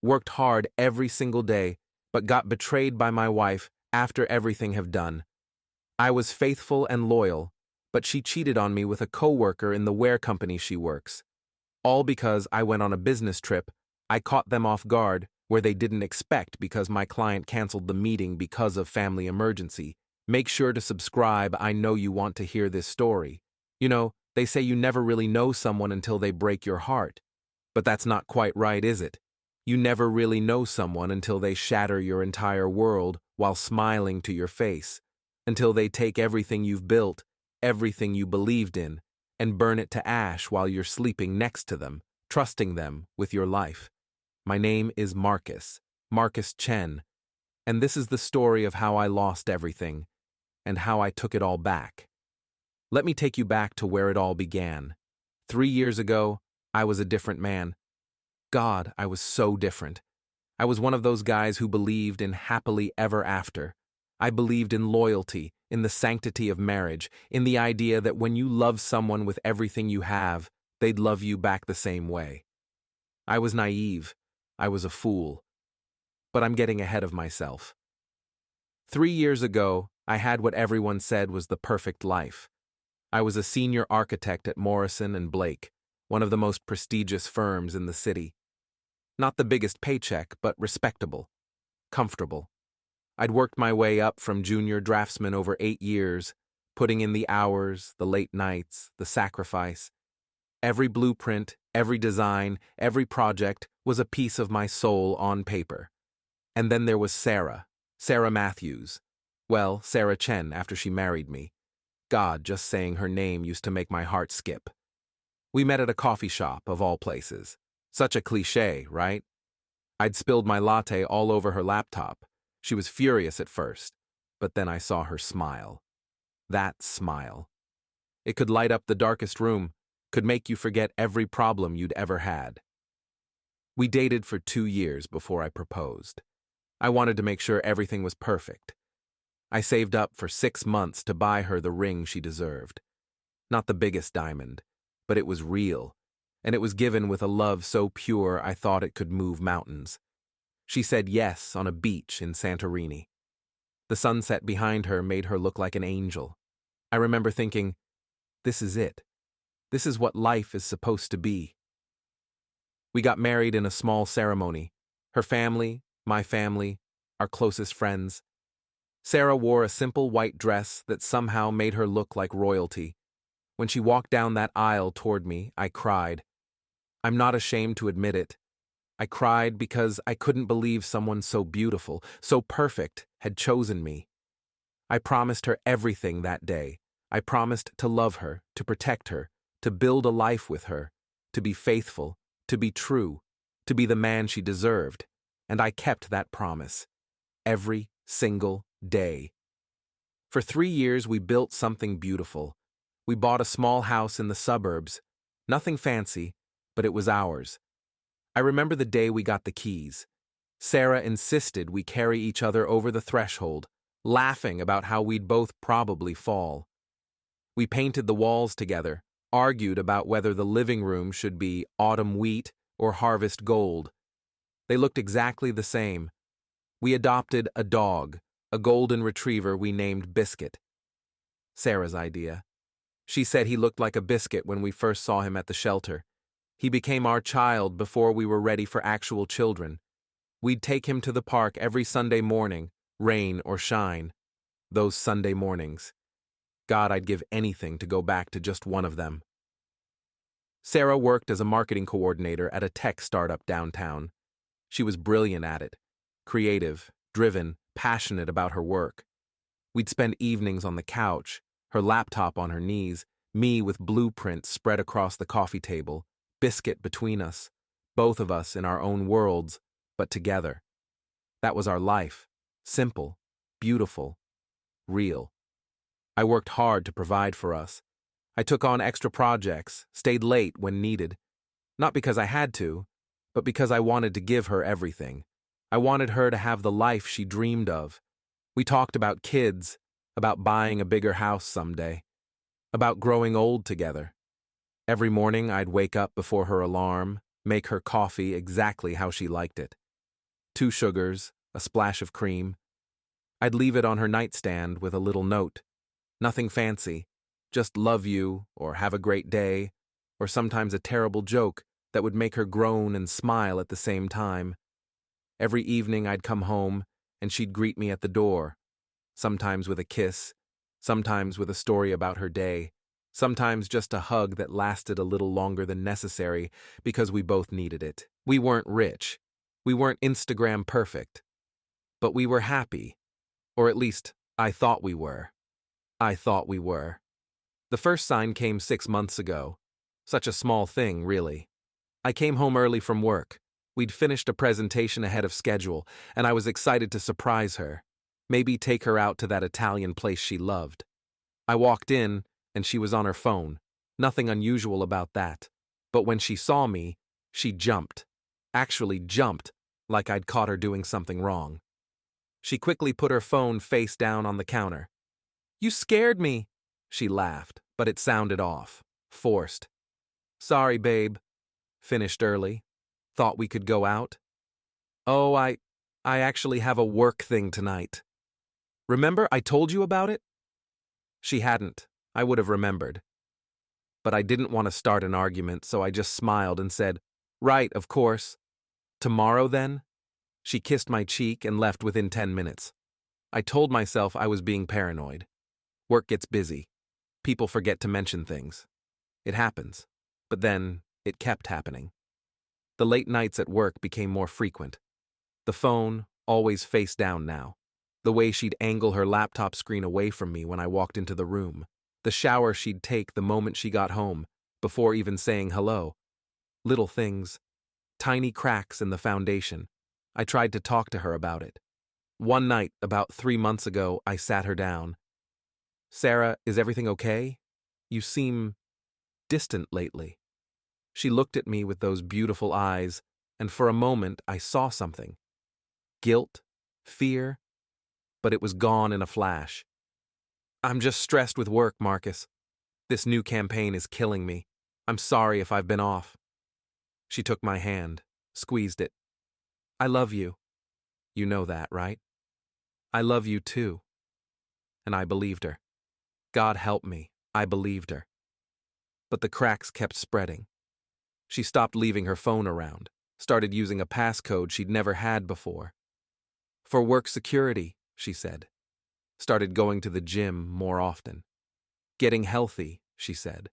worked hard every single day, but got betrayed by my wife after everything have done. I was faithful and loyal, but she cheated on me with a coworker in the wear company she works. All because I went on a business trip. I caught them off guard, where they didn't expect because my client canceled the meeting because of family emergency. Make sure to subscribe. I know you want to hear this story. You know, they say you never really know someone until they break your heart. But that's not quite right, is it? You never really know someone until they shatter your entire world while smiling to your face, until they take everything you've built, everything you believed in, and burn it to ash while you're sleeping next to them, trusting them with your life. My name is Marcus Chen, and this is the story of how I lost everything, and how I took it all back. Let me take you back to where it all began. 3 years ago, I was a different man. God, I was so different. I was one of those guys who believed in happily ever after. I believed in loyalty, in the sanctity of marriage, in the idea that when you love someone with everything you have, they'd love you back the same way. I was naive. I was a fool. But I'm getting ahead of myself. 3 years ago, I had what everyone said was the perfect life. I was a senior architect at Morrison and Blake, one of the most prestigious firms in the city. Not the biggest paycheck, but respectable, comfortable. I'd worked my way up from junior draftsman over 8 years, putting in the hours, the late nights, the sacrifice. Every blueprint, every design, every project was a piece of my soul on paper. And then there was Sarah Matthews. Well, Sarah Chen after she married me. God, just saying her name used to make my heart skip. We met at a coffee shop, of all places. Such a cliché, right? I'd spilled my latte all over her laptop. She was furious at first, but then I saw her smile. That smile. It could light up the darkest room, could make you forget every problem you'd ever had. We dated for 2 years before I proposed. I wanted to make sure everything was perfect. I saved up for 6 months to buy her the ring she deserved. Not the biggest diamond, but it was real, and it was given with a love so pure I thought it could move mountains. She said yes on a beach in Santorini. The sunset behind her made her look like an angel. I remember thinking, this is it. This is what life is supposed to be. We got married in a small ceremony. Her family, my family, our closest friends. Sarah wore a simple white dress that somehow made her look like royalty. When she walked down that aisle toward me, I cried. I'm not ashamed to admit it. I cried because I couldn't believe someone so beautiful, so perfect, had chosen me. I promised her everything that day. I promised to love her, to protect her, to build a life with her, to be faithful, to be true, to be the man she deserved. And I kept that promise. Every single day. For 3 years we built something beautiful. We bought a small house in the suburbs. Nothing fancy, but it was ours. I remember the day we got the keys. Sarah insisted we carry each other over the threshold, laughing about how we'd both probably fall. We painted the walls together, argued about whether the living room should be autumn wheat or harvest gold. They looked exactly the same. We adopted a dog, a golden retriever we named Biscuit. Sarah's idea. She said he looked like a biscuit when we first saw him at the shelter. He became our child before we were ready for actual children. We'd take him to the park every Sunday morning, rain or shine. Those Sunday mornings. God, I'd give anything to go back to just one of them. Sarah worked as a marketing coordinator at a tech startup downtown. She was brilliant at it. Creative, driven, passionate about her work. We'd spend evenings on the couch, her laptop on her knees, me with blueprints spread across the coffee table, Biscuit between us, both of us in our own worlds, but together. That was our life. Simple, beautiful, real. I worked hard to provide for us. I took on extra projects, stayed late when needed. Not because I had to, but because I wanted to give her everything. I wanted her to have the life she dreamed of. We talked about kids, about buying a bigger house someday, about growing old together. Every morning I'd wake up before her alarm, make her coffee exactly how she liked it. 2 sugars, a splash of cream. I'd leave it on her nightstand with a little note. Nothing fancy, just love you, or have a great day, or sometimes a terrible joke that would make her groan and smile at the same time. Every evening I'd come home, and she'd greet me at the door, sometimes with a kiss, sometimes with a story about her day, sometimes just a hug that lasted a little longer than necessary because we both needed it. We weren't rich. We weren't Instagram perfect. But we were happy. Or at least, I thought we were. I thought we were. The first sign came 6 months ago. Such a small thing, really. I came home early from work. We'd finished a presentation ahead of schedule, and I was excited to surprise her. Maybe take her out to that Italian place she loved. I walked in, and she was on her phone. Nothing unusual about that. But when she saw me, she jumped. Actually jumped, like I'd caught her doing something wrong. She quickly put her phone face down on the counter. "You scared me," she laughed, but it sounded off, forced. "Sorry, babe. Finished early. Thought we could go out." "Oh, I actually have a work thing tonight. Remember I told you about it?" She hadn't. I would have remembered. But I didn't want to start an argument, so I just smiled and said, "Right, of course. Tomorrow, then?" She kissed my cheek and left within 10 minutes. I told myself I was being paranoid. Work gets busy. People forget to mention things. It happens. But then, it kept happening. The late nights at work became more frequent. The phone, always face down now. The way she'd angle her laptop screen away from me when I walked into the room. The shower she'd take the moment she got home, before even saying hello. Little things. Tiny cracks in the foundation. I tried to talk to her about it. One night, about 3 months ago, I sat her down. "Sarah, is everything okay? You seem distant lately." She looked at me with those beautiful eyes, and for a moment I saw something. Guilt, fear, but it was gone in a flash. "I'm just stressed with work, Marcus. This new campaign is killing me. I'm sorry if I've been off." She took my hand, squeezed it. "I love you. You know that, right? I love you too." And I believed her. God help me, I believed her. But the cracks kept spreading. She stopped leaving her phone around, started using a passcode she'd never had before. "For work security," she said. Started going to the gym more often. "Getting healthy," she said.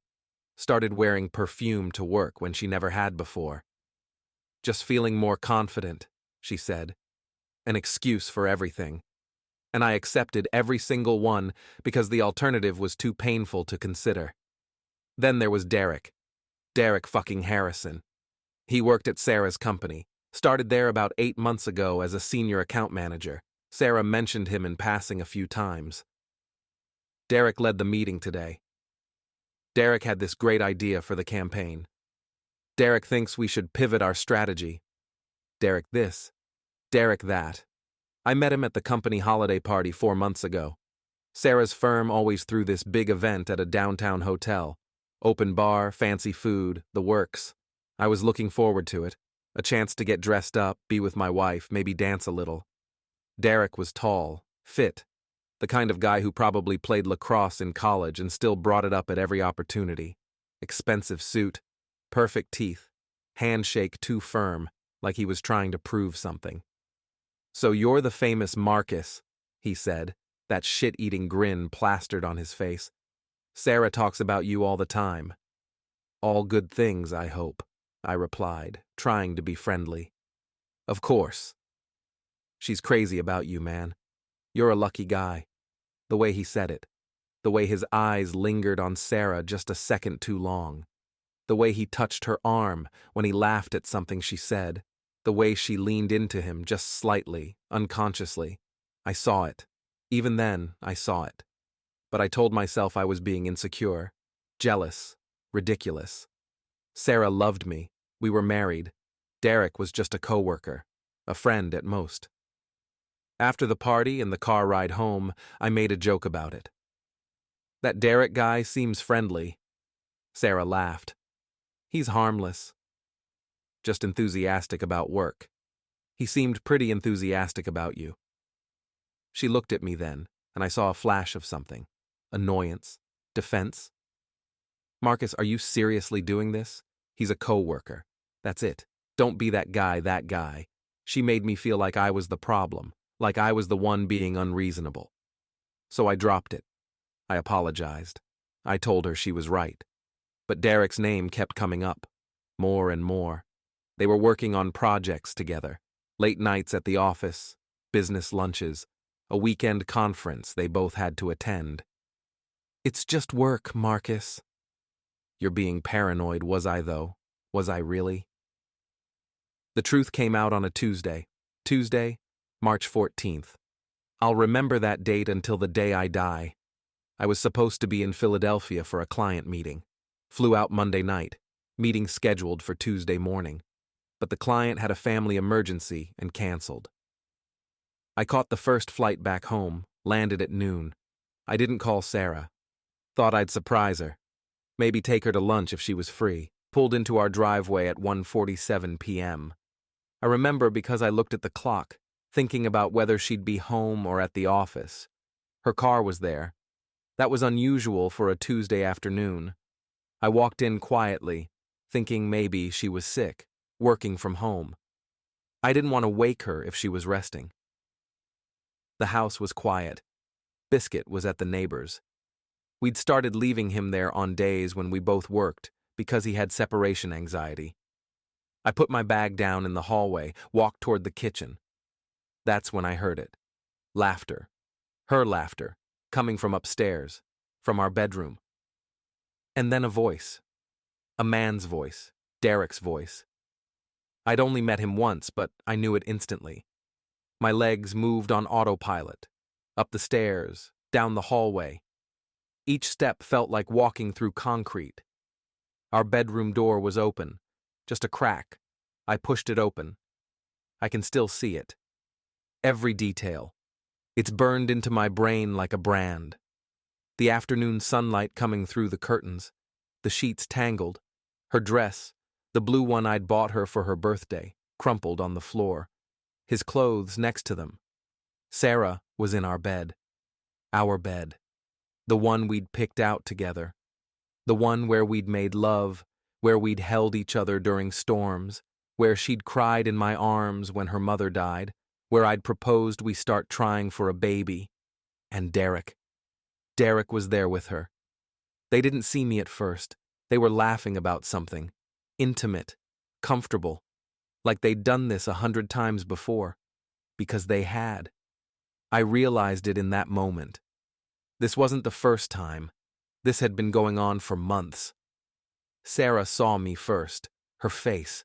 Started wearing perfume to work when she never had before. "Just feeling more confident," she said. An excuse for everything. And I accepted every single one because the alternative was too painful to consider. Then there was Derek. Derek fucking Harrison. He worked at Sarah's company. Started there about 8 months ago as a senior account manager. Sarah mentioned him in passing a few times. Derek led the meeting today. Derek had this great idea for the campaign. Derek thinks we should pivot our strategy. Derek this. Derek that. I met him at the company holiday party 4 months ago. Sarah's firm always threw this big event at a downtown hotel. Open bar, fancy food, the works. I was looking forward to it. A chance to get dressed up, be with my wife, maybe dance a little. Derek was tall, fit. The kind of guy who probably played lacrosse in college and still brought it up at every opportunity. Expensive suit, perfect teeth, handshake too firm, like he was trying to prove something. "So you're the famous Marcus," he said, that shit-eating grin plastered on his face. "Sarah talks about you all the time." "All good things, I hope," I replied, trying to be friendly. "Of course. She's crazy about you, man. You're a lucky guy." The way he said it. The way his eyes lingered on Sarah just a second too long. The way he touched her arm when he laughed at something she said. The way she leaned into him just slightly, unconsciously. I saw it. Even then, I saw it. But I told myself I was being insecure, jealous, ridiculous. Sarah loved me. We were married. Derek was just a coworker, a friend at most. After the party and the car ride home, I made a joke about it. "That Derek guy seems friendly." Sarah laughed. "He's harmless. Just enthusiastic about work." He seemed pretty enthusiastic about you. She looked at me then, and I saw a flash of something. Annoyance. Defense. Marcus, are you seriously doing this? He's a coworker. That's it. Don't be that guy, that guy. She made me feel like I was the problem, like I was the one being unreasonable. So I dropped it. I apologized. I told her she was right. But Derek's name kept coming up. More and more. They were working on projects together. Late nights at the office, business lunches, a weekend conference they both had to attend. It's just work, Marcus. You're being paranoid, was I though? Was I really? The truth came out on a Tuesday. Tuesday, March 14th. I'll remember that date until the day I die. I was supposed to be in Philadelphia for a client meeting. Flew out Monday night, meeting scheduled for Tuesday morning. But the client had a family emergency and canceled. I caught the first flight back home, landed at noon. I didn't call Sarah. Thought I'd surprise her. Maybe take her to lunch if she was free. Pulled into our driveway at 1:47 p.m. I remember because I looked at the clock, thinking about whether she'd be home or at the office. Her car was there. That was unusual for a Tuesday afternoon. I walked in quietly, thinking maybe she was sick, working from home. I didn't want to wake her if she was resting. The house was quiet. Biscuit was at the neighbor's. We'd started leaving him there on days when we both worked because he had separation anxiety. I put my bag down in the hallway, walked toward the kitchen. That's when I heard it. Laughter. Her laughter, coming from upstairs, from our bedroom. And then a voice. A man's voice. Derek's voice. I'd only met him once, but I knew it instantly. My legs moved on autopilot. Up the stairs, down the hallway. Each step felt like walking through concrete. Our bedroom door was open, just a crack. I pushed it open. I can still see it. Every detail. It's burned into my brain like a brand. The afternoon sunlight coming through the curtains, the sheets tangled, her dress, the blue one I'd bought her for her birthday, crumpled on the floor, his clothes next to them. Sarah was in our bed. Our bed. The one we'd picked out together. The one where we'd made love, where we'd held each other during storms, where she'd cried in my arms when her mother died, where I'd proposed we start trying for a baby. And Derek. Derek was there with her. They didn't see me at first. They were laughing about something. Intimate. Comfortable. Like they'd done this 100 times before. Because they had. I realized it in that moment. This wasn't the first time. This had been going on for months. Sarah saw me first. Her face.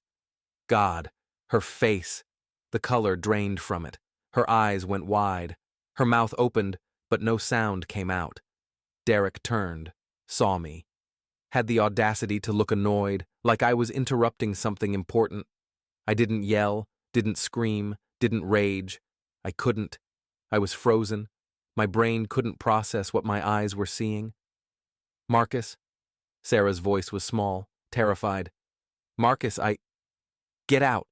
God, her face. The color drained from it. Her eyes went wide. Her mouth opened, but no sound came out. Derek turned, saw me. Had the audacity to look annoyed, like I was interrupting something important. I didn't yell, didn't scream, didn't rage. I couldn't. I was frozen. My brain couldn't process what my eyes were seeing. Marcus? Sarah's voice was small, terrified. Marcus, Get out.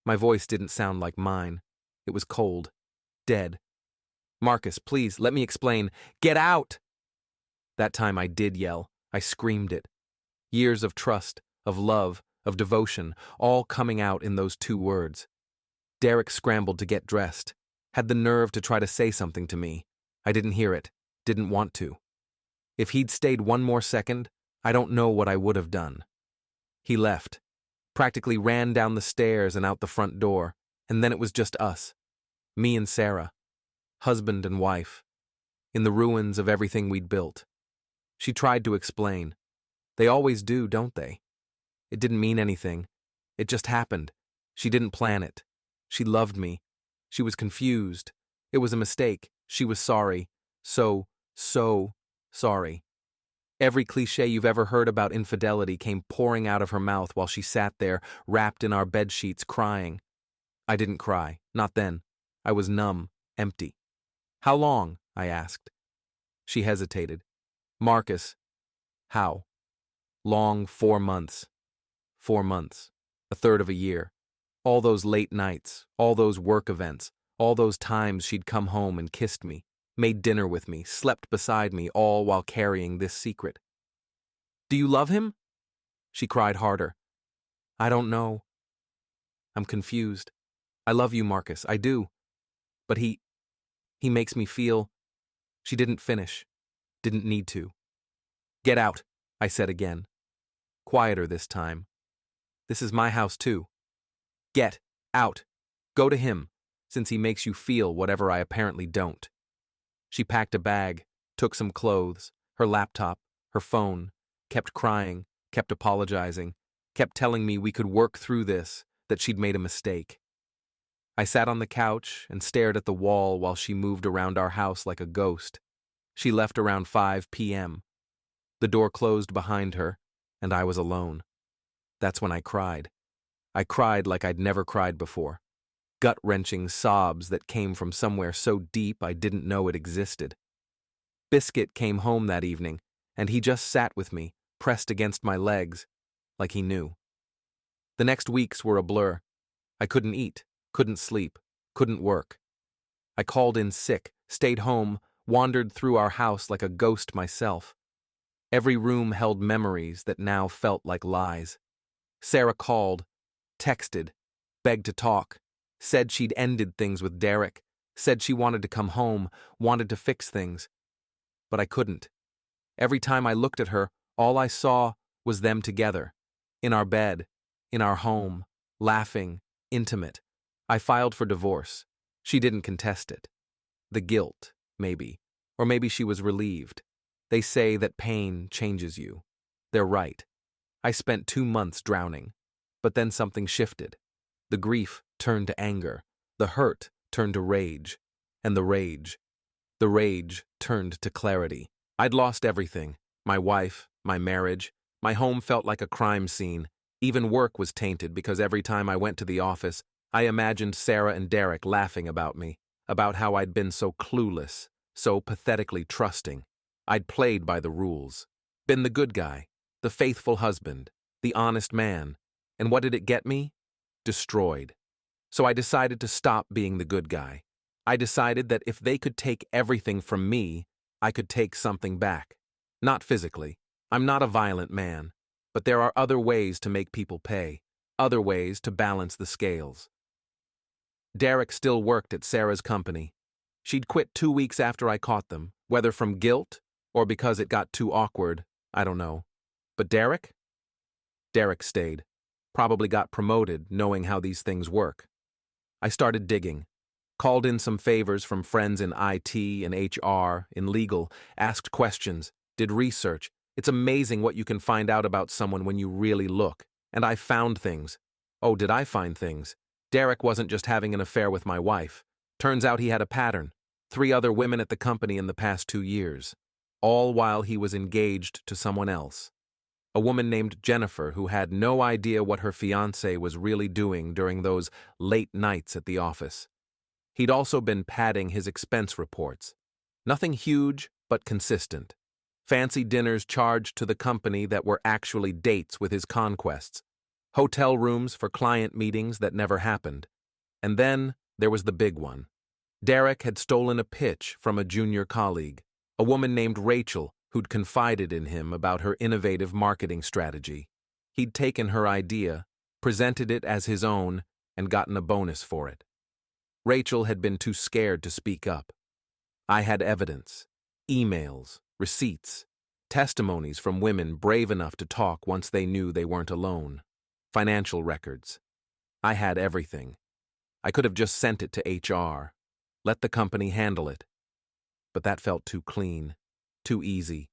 My voice didn't sound like mine. It was cold. Dead. Marcus, please, let me explain. Get out! That time I did yell. I screamed it. Years of trust, of love, of devotion, all coming out in those 2 words. Derek scrambled to get dressed. Had the nerve to try to say something to me. I didn't hear it. Didn't want to. If he'd stayed 1 more second, I don't know what I would have done. He left. Practically ran down the stairs and out the front door, and then it was just us. Me and Sarah. Husband and wife. In the ruins of everything we'd built. She tried to explain. They always do, don't they? It didn't mean anything. It just happened. She didn't plan it. She loved me. She was confused. It was a mistake. She was sorry. So sorry. Every cliché you've ever heard about infidelity came pouring out of her mouth while she sat there, wrapped in our bed sheets, crying. I didn't cry. Not then. I was numb, empty. How long? I asked. She hesitated. Marcus. How? Long 4 months. 4 months. A third of a year. All those late nights, all those work events, all those times she'd come home and kissed me, made dinner with me, slept beside me, all while carrying this secret. "Do you love him?" She cried harder. "I don't know. I'm confused. I love you, Marcus, I do. But he makes me feel—" She didn't finish. Didn't need to. "Get out," I said again. Quieter this time. "This is my house too. Get out. Go to him, since he makes you feel whatever I apparently don't." She packed a bag, took some clothes, her laptop, her phone, kept crying, kept apologizing, kept telling me we could work through this, that she'd made a mistake. I sat on the couch and stared at the wall while she moved around our house like a ghost. She left around 5 p.m. The door closed behind her, and I was alone. That's when I cried. I cried like I'd never cried before. Gut-wrenching sobs that came from somewhere so deep I didn't know it existed. Biscuit came home that evening, and he just sat with me, pressed against my legs, like he knew. The next weeks were a blur. I couldn't eat, couldn't sleep, couldn't work. I called in sick, stayed home, wandered through our house like a ghost myself. Every room held memories that now felt like lies. Sarah called, texted, begged to talk, said she'd ended things with Derek, said she wanted to come home, wanted to fix things. But I couldn't. Every time I looked at her, all I saw was them together, in our bed, in our home, laughing, intimate. I filed for divorce. She didn't contest it. The guilt, maybe. Or maybe she was relieved. They say that pain changes you. They're right. I spent 2 months drowning. But then something shifted. The grief turned to anger. The hurt turned to rage. And the rage turned to clarity. I'd lost everything. My wife, my marriage. My home felt like a crime scene. Even work was tainted because every time I went to the office, I imagined Sarah and Derek laughing about me, about how I'd been so clueless, so pathetically trusting. I'd played by the rules, been the good guy, the faithful husband, the honest man. And what did it get me? Destroyed. So I decided to stop being the good guy. I decided that if they could take everything from me, I could take something back. Not physically. I'm not a violent man. But there are other ways to make people pay, other ways to balance the scales. Derek still worked at Sarah's company. She'd quit 2 weeks after I caught them, whether from guilt or because it got too awkward, I don't know. But Derek? Derek stayed. Probably got promoted, knowing how these things work. I started digging. Called in some favors from friends in IT and HR, in legal, asked questions, did research. It's amazing what you can find out about someone when you really look. And I found things. Oh, did I find things? Derek wasn't just having an affair with my wife. Turns out he had a pattern. 3 other women at the company in the past 2 years. All while he was engaged to someone else. A woman named Jennifer who had no idea what her fiancé was really doing during those late nights at the office. He'd also been padding his expense reports. Nothing huge, but consistent. Fancy dinners charged to the company that were actually dates with his conquests. Hotel rooms for client meetings that never happened. And then there was the big one. Derek had stolen a pitch from a junior colleague, a woman named Rachel, who'd confided in him about her innovative marketing strategy. He'd taken her idea, presented it as his own, and gotten a bonus for it. Rachel had been too scared to speak up. I had evidence, emails, receipts, testimonies from women brave enough to talk once they knew they weren't alone, financial records. I had everything. I could have just sent it to HR, let the company handle it. But that felt too clean, too easy.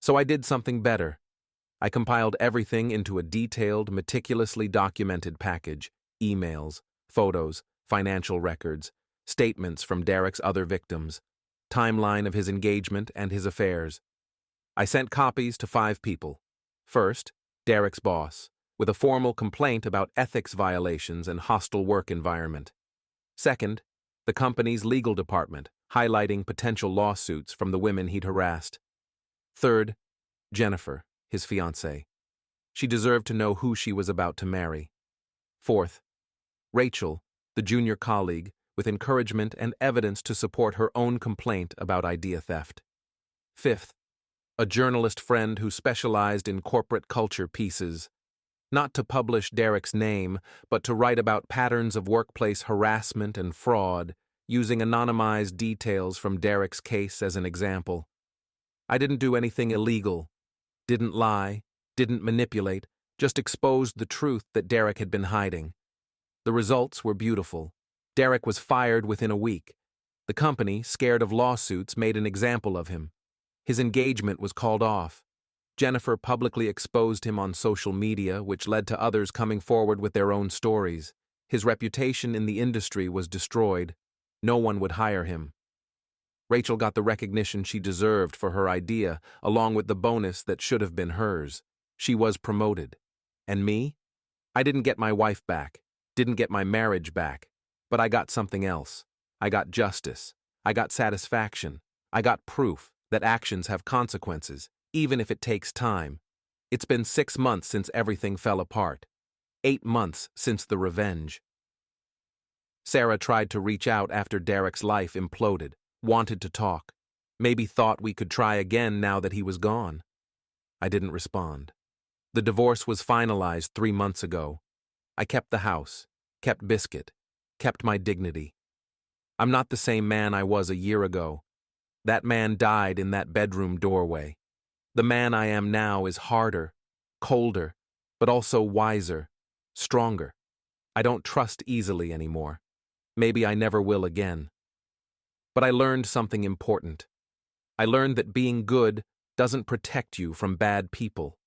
So I did something better. I compiled everything into a detailed, meticulously documented package, emails, photos, financial records, statements from Derek's other victims, timeline of his engagement and his affairs. I sent copies to 5 people. First, Derek's boss, with a formal complaint about ethics violations and hostile work environment. Second, the company's legal department, highlighting potential lawsuits from the women he'd harassed. Third, Jennifer, his fiancée. She deserved to know who she was about to marry. Fourth, Rachel, the junior colleague, with encouragement and evidence to support her own complaint about idea theft. Fifth, a journalist friend who specialized in corporate culture pieces, not to publish Derek's name, but to write about patterns of workplace harassment and fraud, using anonymized details from Derek's case as an example. I didn't do anything illegal, didn't lie, didn't manipulate, just exposed the truth that Derek had been hiding. The results were beautiful. Derek was fired within a week. The company, scared of lawsuits, made an example of him. His engagement was called off. Jennifer publicly exposed him on social media, which led to others coming forward with their own stories. His reputation in the industry was destroyed. No one would hire him. Rachel got the recognition she deserved for her idea, along with the bonus that should have been hers. She was promoted. And me? I didn't get my wife back, didn't get my marriage back, but I got something else. I got justice. I got satisfaction. I got proof that actions have consequences, even if it takes time. It's been 6 months since everything fell apart. 8 months since the revenge. Sarah tried to reach out after Derek's life imploded, wanted to talk, maybe thought we could try again now that he was gone. I didn't respond. The divorce was finalized 3 months ago. I kept the house, kept Biscuit, kept my dignity. I'm not the same man I was a year ago. That man died in that bedroom doorway. The man I am now is harder, colder, but also wiser, stronger. I don't trust easily anymore. Maybe I never will again. But I learned something important. I learned that being good doesn't protect you from bad people.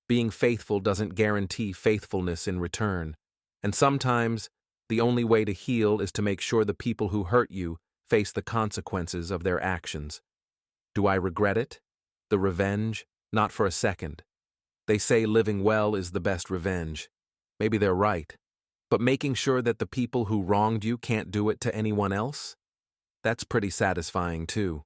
Being faithful doesn't guarantee faithfulness in return. And sometimes, the only way to heal is to make sure the people who hurt you face the consequences of their actions. Do I regret it? The revenge? Not for a second. They say living well is the best revenge. Maybe they're right. But making sure that the people who wronged you can't do it to anyone else? That's pretty satisfying too.